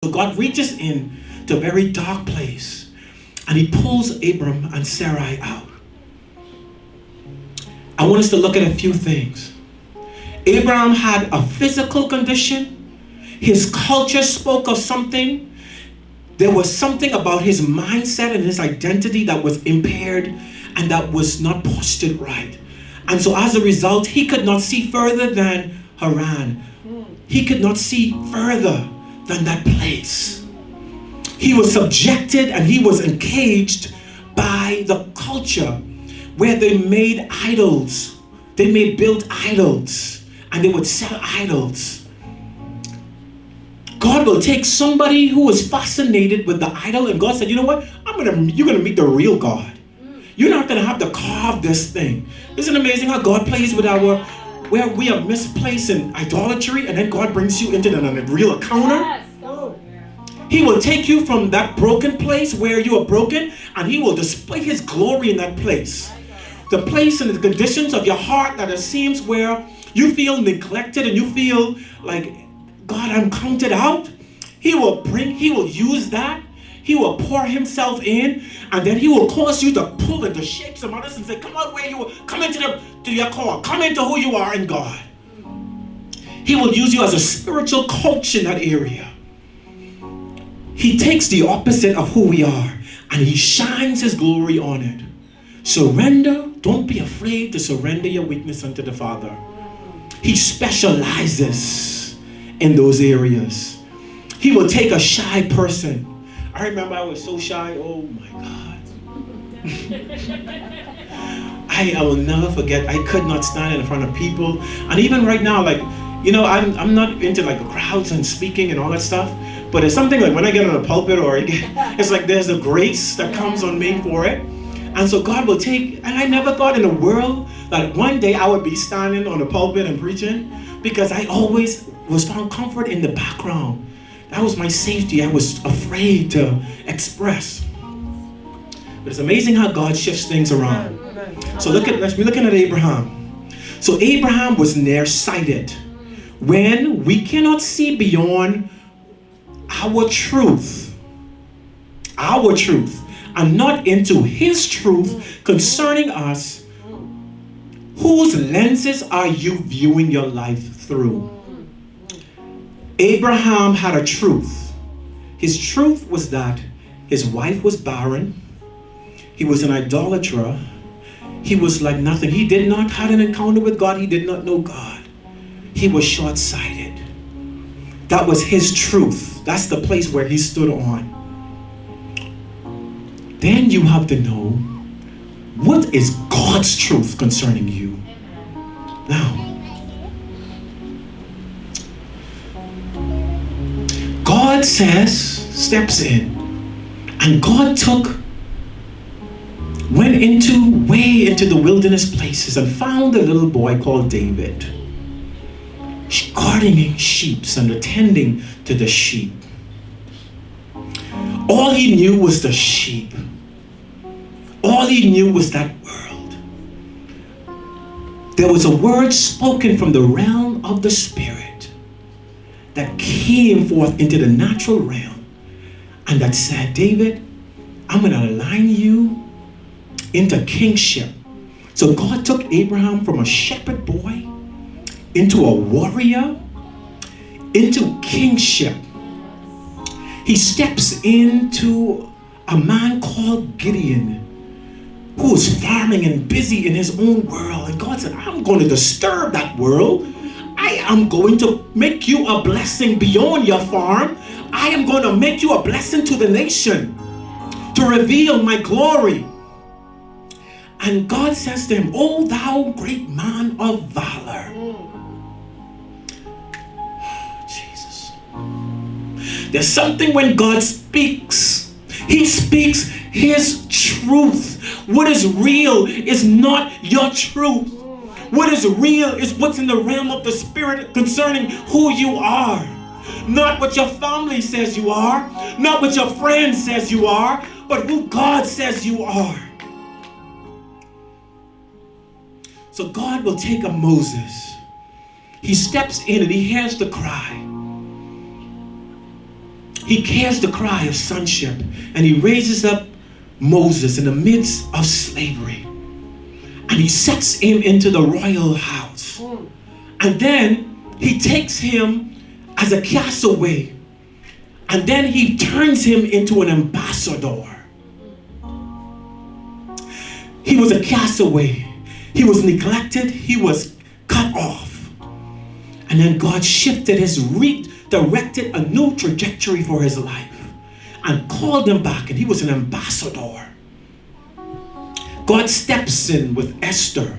So God reaches in to a very dark place and he pulls Abram and Sarai out. I want us to look at a few things. Abraham had a physical condition. His culture spoke of something. There was something about his mindset and his identity that was impaired and that was not postured right. And so as a result, he could not see further than Haran. He could not see further than that place. He was subjected and he was encaged by the culture where they made idols. They built idols and they would sell idols. God will take somebody who was fascinated with the idol, and God said, you know what? You're gonna meet the real God. You're not gonna have to carve this thing. Isn't it amazing how God plays with where we are misplaced in idolatry, and then God brings you into a real encounter? Yes. He will take you from that broken place where you are broken, and he will display his glory in that place. The place and the conditions of your heart that it seems where you feel neglected and you feel like, God, I'm counted out. He will use that. He will pour himself in, and then he will cause you to pull and to shake some others and say, come out where you are. Come to your core. Come into who you are in God. He will use you as a spiritual coach in that area. He takes the opposite of who we are and he shines his glory on it. Surrender. Don't be afraid to surrender your weakness unto the Father. He specializes in those areas. He will take a shy person. I remember I was so shy. Oh my God. I will never forget. I could not stand in front of people. And even right now, I'm not into the crowds and speaking and all that stuff. But it's something like when I get on a pulpit it's like there's a grace that comes on me for it. And so God will take, and I never thought in the world that one day I would be standing on the pulpit and preaching, because I always was found comfort in the background. That was my safety. I was afraid to express. But it's amazing how God shifts things around. So we're looking at Abraham. So Abraham was nearsighted. When we cannot see beyond our truth, and not into his truth concerning us, whose lenses are you viewing your life through? Abraham had a truth. His truth was that his wife was barren. He was an idolater. He was like nothing. He did not have an encounter with God. He did not know God. He was short-sighted. That was his truth. That's the place where he stood on. Then you have to know, what is God's truth concerning you? Now, God steps in, and God went way into the wilderness places and found a little boy called David, guarding sheep and attending to the sheep. All he knew was the sheep. All he knew was that world. There was a word spoken from the realm of the Spirit that came forth into the natural realm, and that said, David, I'm going to align you into kingship. So God took Abraham from a shepherd boy into a warrior, into kingship. He steps into a man called Gideon, who was farming and busy in his own world. And God said, I'm going to disturb that world. I am going to make you a blessing beyond your farm. I am going to make you a blessing to the nation, to reveal my glory. And God says to him, O thou great man of valor. Jesus. There's something when God speaks. He speaks his truth. What is real is not your truth. What is real is what's in the realm of the Spirit concerning who you are. Not what your family says you are, not what your friend says you are, but who God says you are. So God will take a Moses. He steps in and he hears the cry. he hears the cry of sonship, and he raises up Moses in the midst of slavery. And he sets him into the royal house. And then he takes him as a castaway. And then he turns him into an ambassador. He was a castaway. He was neglected. He was cut off. And then God shifted redirected a new trajectory for his life and called him back, and he was an ambassador. God steps in with Esther,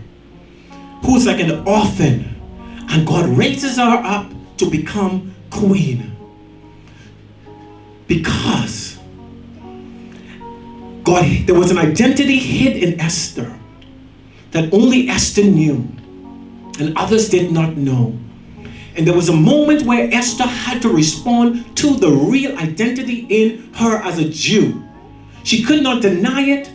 who's like an orphan, and God raises her up to become queen. Because there was an identity hid in Esther that only Esther knew and others did not know. And there was a moment where Esther had to respond to the real identity in her as a Jew. She could not deny it.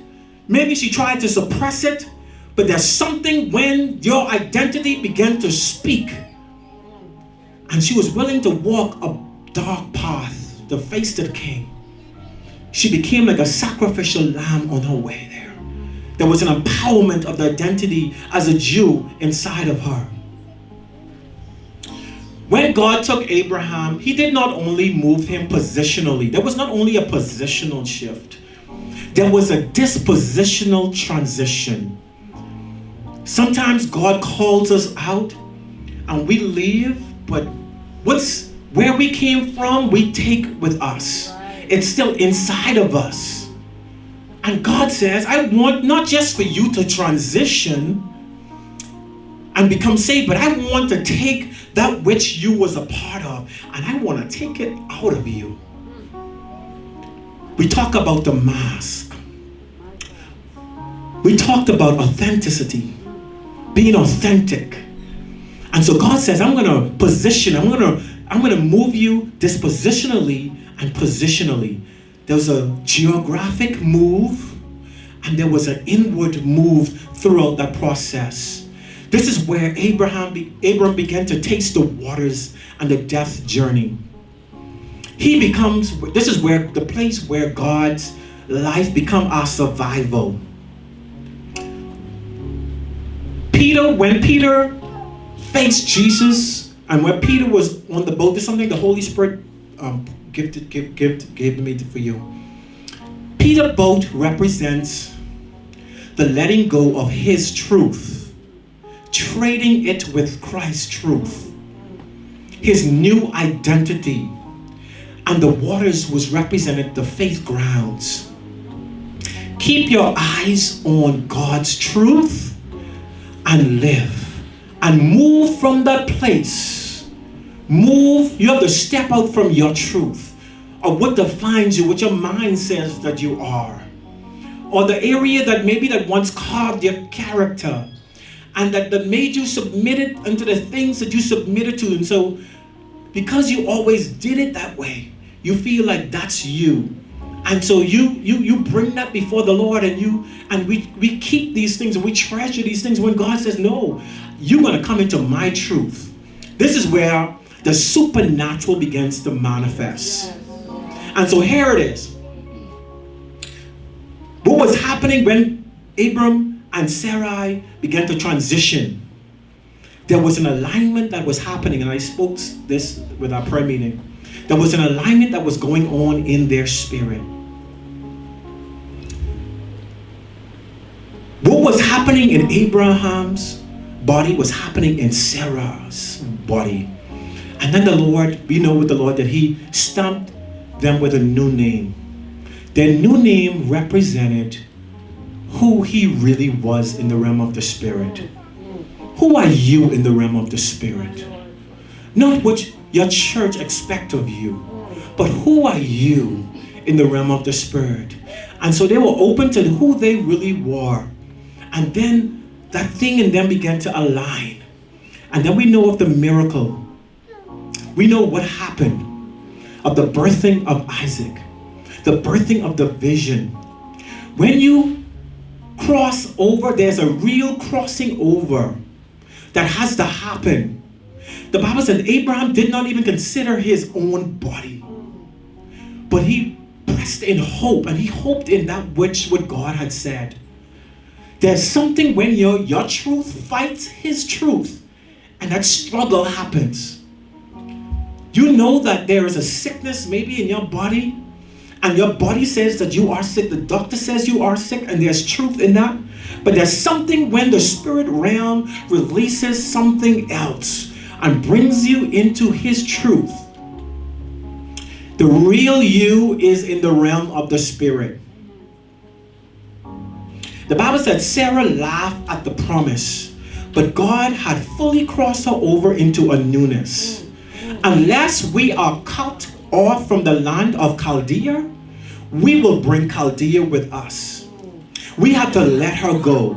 Maybe she tried to suppress it, but there's something when your identity began to speak. And she was willing to walk a dark path to face the king. She became like a sacrificial lamb on her way there. There was an empowerment of the identity as a Jew inside of her. When God took Abraham, he did not only move him positionally. There was not only a positional shift. There was a dispositional transition. Sometimes God calls us out and we leave, but where we came from, we take with us. It's still inside of us. And God says, I want not just for you to transition and become saved, but I want to take that which you was a part of, and I want to take it out of you. We talk about the mask. We talked about authenticity, being authentic. And so God says, I'm going to move you dispositionally and positionally. There was a geographic move, and there was an inward move throughout that process. This is where Abram began to taste the waters and the death journey. This is where the place where God's life become our survival. When Peter faced Jesus, and when Peter was on the boat, there's something the Holy Spirit gave me for you. Peter's boat represents the letting go of his truth, trading it with Christ's truth, his new identity. And the waters was represented the faith grounds. Keep your eyes on God's truth and live and move from that place. You have to step out from your truth or what defines you, what your mind says that you are, or the area that once carved your character and that made you submitted unto the things that you submitted to. And so because you always did it that way, you feel like that's you. And so you bring that before the Lord, and we keep these things and we treasure these things when God says, no, you're going to come into my truth. This is where the supernatural begins to manifest. And so here it is. What was happening when Abram and Sarai began to transition? There was an alignment that was happening, and I spoke this with our prayer meeting. There was an alignment that was going on in their spirit. What was happening in Abraham's body was happening in Sarah's body. And then the Lord, we know with the Lord that he stamped them with a new name. Their new name represented who he really was in the realm of the Spirit. Who are you in the realm of the Spirit? Not what your church expects of you, but who are you in the realm of the Spirit? And so they were open to who they really were. And then that thing in them began to align. And then we know of the miracle. We know what happened of the birthing of Isaac, the birthing of the vision. When you cross over, there's a real crossing over that has to happen. The Bible said Abraham did not even consider his own body. But he pressed in hope, and he hoped in that which what God had said. There's something when your truth fights his truth, and that struggle happens. You know that there is a sickness maybe in your body, and your body says that you are sick. The doctor says you are sick, and there's truth in that. But there's something when the spirit realm releases something else and brings you into his truth. The real you is in the realm of the spirit. The Bible said Sarah laughed at the promise, but God had fully crossed her over into a newness. Unless we are cut off from the land of Chaldea, we will bring Chaldea with us. We have to let her go.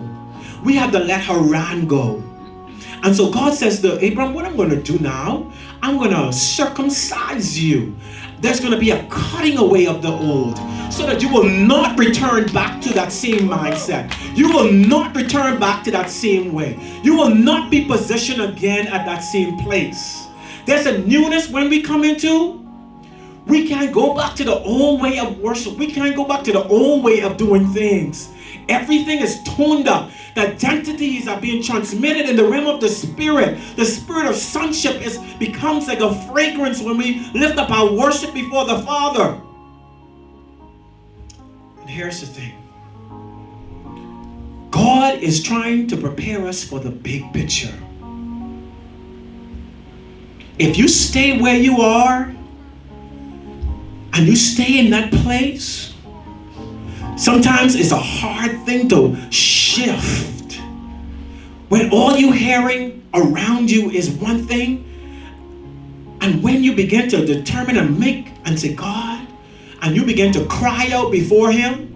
We have to let Haran go. And so God says to Abraham, what I'm going to do now, I'm going to circumcise you. There's going to be a cutting away of the old, so that you will not return back to that same mindset. You will not return back to that same way. You will not be positioned again at that same place. There's a newness when we come into. We can't go back to the old way of worship. We can't go back to the old way of doing things. Everything is toned up. The identities are being transmitted in the realm of the spirit. The spirit of sonship becomes like a fragrance when we lift up our worship before the Father. And here's the thing. God is trying to prepare us for the big picture. If you stay where you are and you stay in that place, sometimes it's a hard thing to shift. When all you're hearing around you is one thing, and when you begin to determine and make and say, God, and you begin to cry out before him,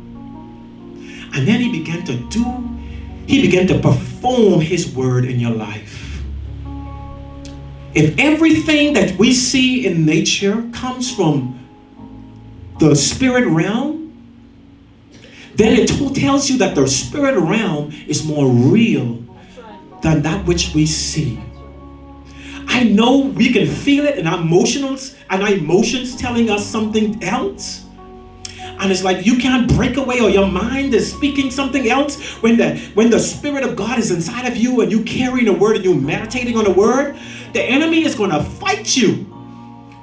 and then he began to perform his word in your life. If everything that we see in nature comes from the spirit realm, then it tells you that the spirit realm is more real than that which we see. I know we can feel it in our emotions telling us something else. And it's like you can't break away, or your mind is speaking something else. When the Spirit of God is inside of you and you carrying the word and you meditating on the word, the enemy is going to fight you.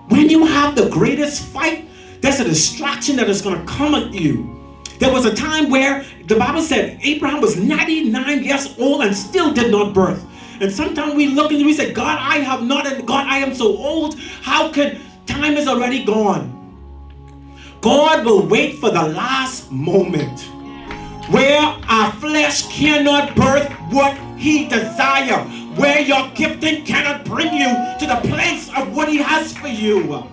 When you have the greatest fight, there's a distraction that is going to come at you. There was a time where the Bible said Abraham was 99 years old and still did not birth. And sometimes we look and we say, God, I have not, and God, I am so old. How could time is already gone? God will wait for the last moment where our flesh cannot birth what he desires, where your gifting cannot bring you to the place of what he has for you.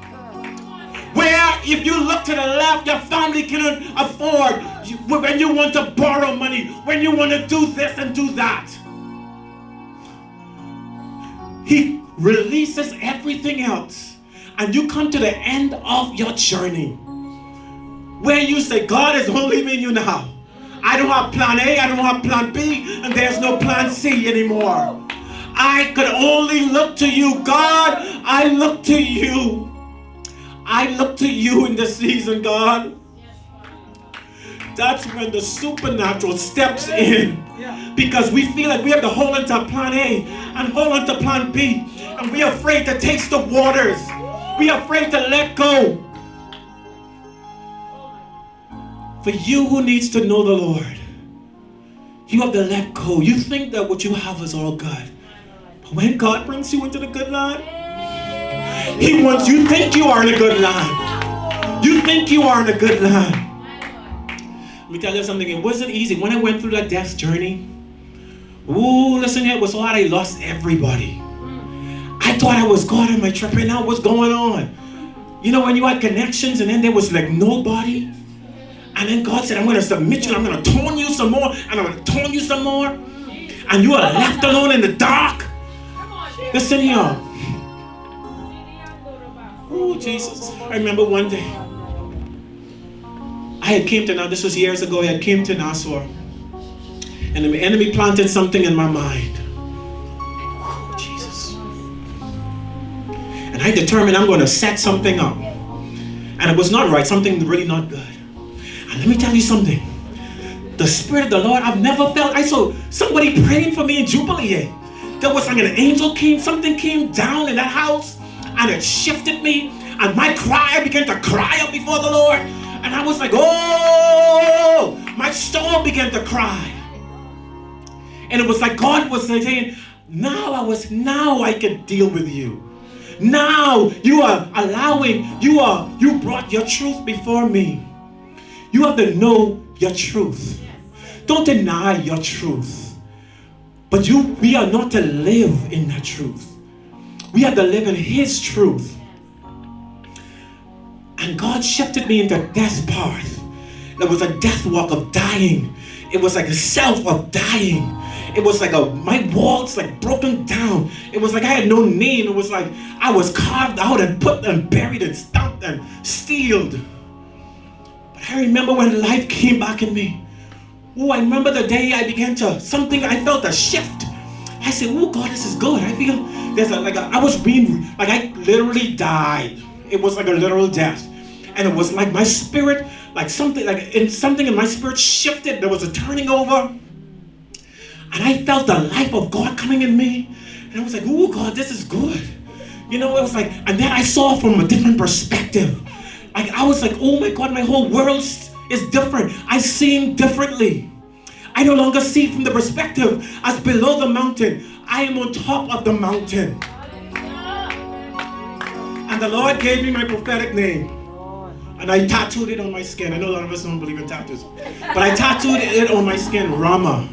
Where if you look to the left, your family cannot afford, when you want to borrow money, when you want to do this and do that. He releases everything else, and you come to the end of your journey where you say, God is only me and you now. I don't have plan A, I don't have plan B, and there's no plan C anymore. I could only look to you. God, I look to you. I look to you in this season, God. That's when the supernatural steps in. Because we feel like we have to hold on to plan A and hold on to plan B. And we're afraid to taste the waters. We're afraid to let go. For you who needs to know the Lord, you have to let go. You think that what you have is all good. But when God brings you into the good land, he wants you to think you are in a good land. You think you are in a good land. Let me tell you something. It wasn't easy. When I went through that death journey, listen here, it was hard. I lost everybody. I thought I was God on my trip, and now what's going on? You know, when you had connections and then there was like nobody. And then God said, I'm going to submit you, and I'm going to tone you some more, and I'm going to tone you some more. And you are left alone in the dark. Listen here. Oh, Jesus. I remember one day, this was years ago, I had came to Nassau. And the enemy planted something in my mind. Oh, Jesus. And I determined I'm going to set something up. And it was not right, something really not good. And let me tell you something. The Spirit of the Lord, I've never felt. I saw somebody praying for me in Jubilee. There was like an angel came, something came down in that house, and it shifted me. And my cry, I began to cry up before the Lord. And I was like, oh, my soul began to cry. And it was like God was saying, now I can deal with you. Now you are allowing, you brought your truth before me. You have to know your truth. Don't deny your truth. But we are not to live in that truth. We have to live in His truth. And God shifted me into death path. There was a death walk of dying. It was like a self of dying. It was like my walls like broken down. It was like I had no name. It was like I was carved out and put and buried and stumped and steeled. But I remember when life came back in me. Oh, I remember the day I I felt a shift. I said, oh God, this is good. I feel I literally died. It was like a literal death. And it was like my spirit, something in my spirit shifted. There was a turning over. And I felt the life of God coming in me. And I was like, oh God, this is good. You know, it was like, and then I saw from a different perspective. I was like, oh my God, my whole world is different. I see differently. I no longer see from the perspective as below the mountain. I am on top of the mountain. And the Lord gave me my prophetic name. And I tattooed it on my skin. I know a lot of us don't believe in tattoos. But I tattooed it on my skin, Rama.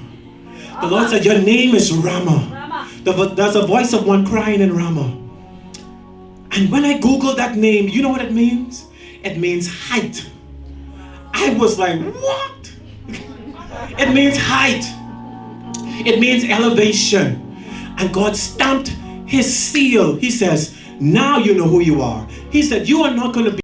The Lord said, your name is Rama. There's a voice of one crying in Rama. And when I Googled that name, you know what it means? It means height. I was like, what? It means height. It means elevation. And God stamped His seal. He says, now you know who you are. He said, you are not going to be